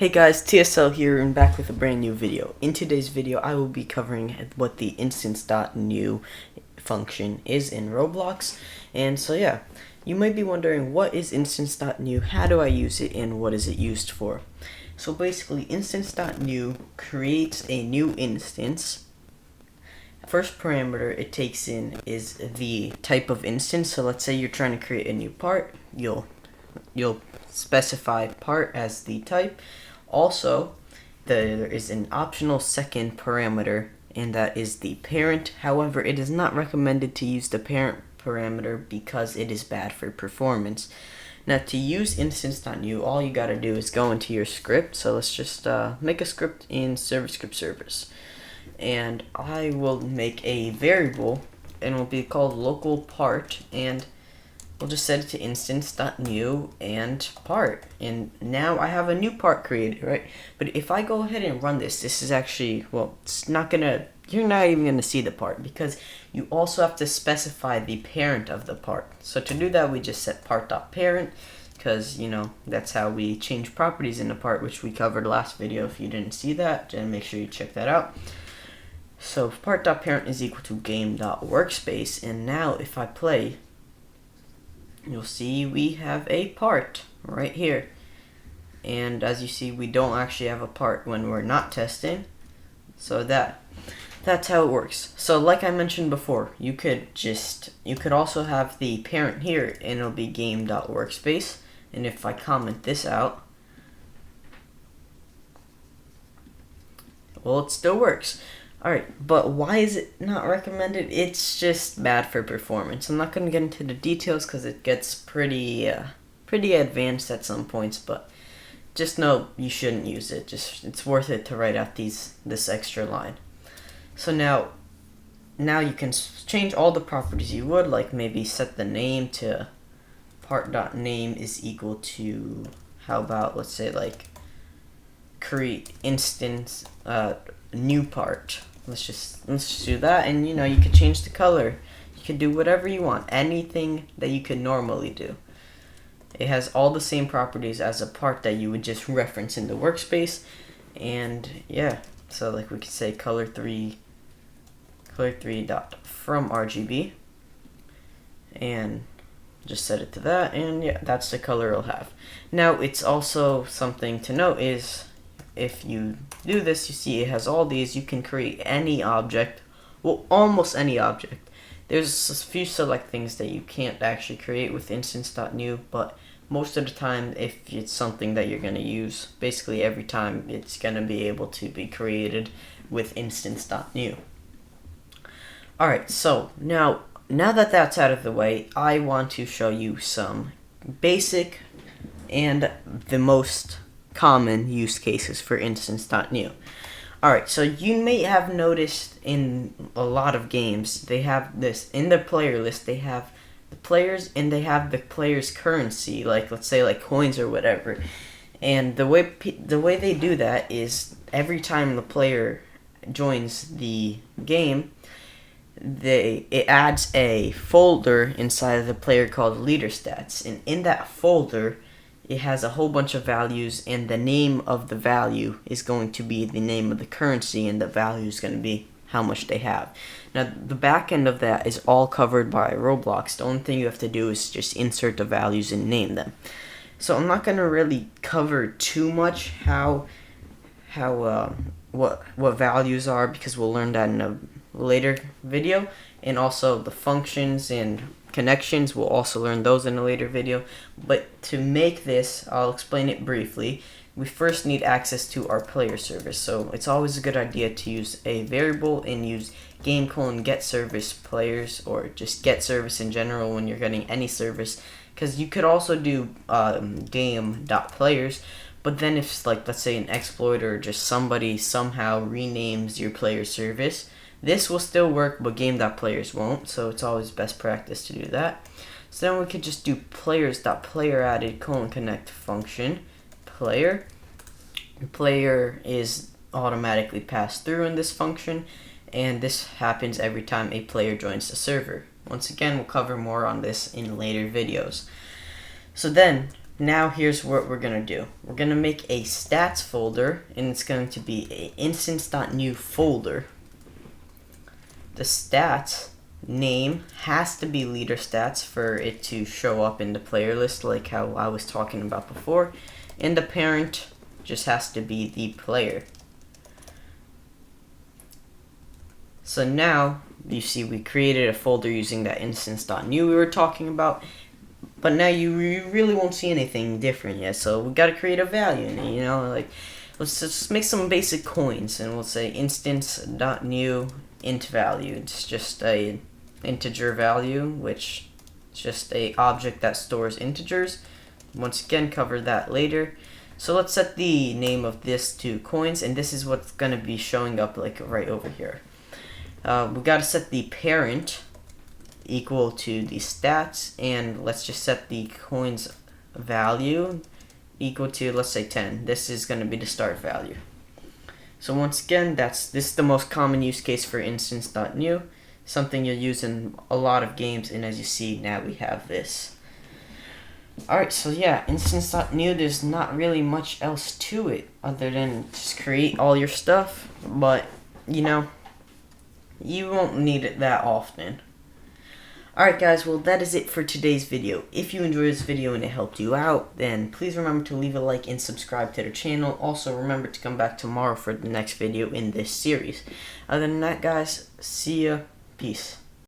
Hey guys, TSL here and back with a brand new video. In today's video, I will be covering what the Instance.new function is in Roblox. And so yeah, you might be wondering, what is Instance.new, how do I use it, and what is it used for? So basically, Instance.new creates a new instance. First parameter it takes in is the type of instance. So let's say you're trying to create a new part, you'll specify part as the type. Also, there is an optional second parameter, and that is the parent. However, it is not recommended to use the parent parameter because it is bad for performance. Now, to use Instance.new, all you gotta do is go into your script. So let's just make a script in ServerScript service. And I will make a variable, and it will be called local part, and we'll just set it to instance.new and part. And now I have a new part created, right? But if I go ahead and run this is actually, well, it's not gonna, you're not even gonna see the part because you also have to specify the parent of the part. So to do that, we just set part.parent because, you know, that's how we change properties in the part, which we covered last video. If you didn't see that, then make sure you check that out. So part.parent is equal to game.workspace, and now if I play, you'll see we have a part right here. And as you see, we don't actually have a part when we're not testing. So that's how it works. So like I mentioned before, you could also have the parent here, and it'll be game.workspace. And if I comment this out, well, it still works. Alright, but why is it not recommended? It's just bad for performance. I'm not going to get into the details because it gets pretty advanced at some points, but just know you shouldn't use it. It's worth it to write out this extra line. So now you can change all the properties you would, like maybe set the name to part.name is equal to, how about, let's say, like, create instance new part. Let's just do that, and you know, you could change the color, you can do whatever you want, anything that you could normally do. It has all the same properties as a part that you would just reference in the workspace. And yeah, so like we could say color3 dot from RGB, and just set it to that, and yeah, that's the color it'll have. Now, it's also something to note is, if you do this, you see it has all these. You can create any object, well, almost any object. There's a few select things that you can't actually create with Instance.new, but most of the time, if it's something that you're going to use, basically every time, it's going to be able to be created with Instance.new. Alright, so now that that's out of the way, I want to show you some basic and the most common use cases for Instance.new. Alright, so you may have noticed in a lot of games, they have this, in the player list, they have the players and they have the player's currency, like let's say like coins or whatever. And the way they do that is every time the player joins the game, it adds a folder inside of the player called leader stats, and in that folder it has a whole bunch of values, and the name of the value is going to be the name of the currency, and the value is going to be how much they have. Now, the back end of that is all covered by Roblox. The only thing you have to do is just insert the values and name them. So I'm not going to really cover too much what values are, because we'll learn that in a later video, and also the functions and connections, we'll also learn those in a later video. But to make this, I'll explain it briefly. We first need access to our player service, so it's always a good idea to use a variable and use game::get service players, or just get service in general when you're getting any service, because you could also do game.players. But then if, like, let's say an exploiter or just somebody somehow renames your player service, this will still work, but game.players won't, so it's always best practice to do that. So then we could just do players.playerAdded: connect function player. The player is automatically passed through in this function, and this happens every time a player joins the server. Once again, we'll cover more on this in later videos. So then now here's what we're going to do. We're going to make a stats folder, and it's going to be a Instance.new folder. The stats name has to be leader stats for it to show up in the player list like how I was talking about before. And the parent just has to be the player. So now you see we created a folder using that Instance.new we were talking about. But now you really won't see anything different yet. So we got to create a value in it, you know, like let's just make some basic coins, and we'll say Instance.new int value. It's just a integer value, which is just a object that stores integers. Once again, cover that later. So let's set the name of this to coins, and this is what's going to be showing up like right over here. We got to set the parent equal to the stats, and let's just set the coins value equal to, let's say 10. This is going to be the start value. So once again, this is the most common use case for Instance.new, something you'll use in a lot of games, and as you see now we have this. Alright, so yeah, Instance.new, there's not really much else to it other than just create all your stuff, but you know, you won't need it that often. Alright guys, well that is it for today's video. If you enjoyed this video and it helped you out, then please remember to leave a like and subscribe to the channel. Also remember to come back tomorrow for the next video in this series. Other than that guys, see ya. Peace.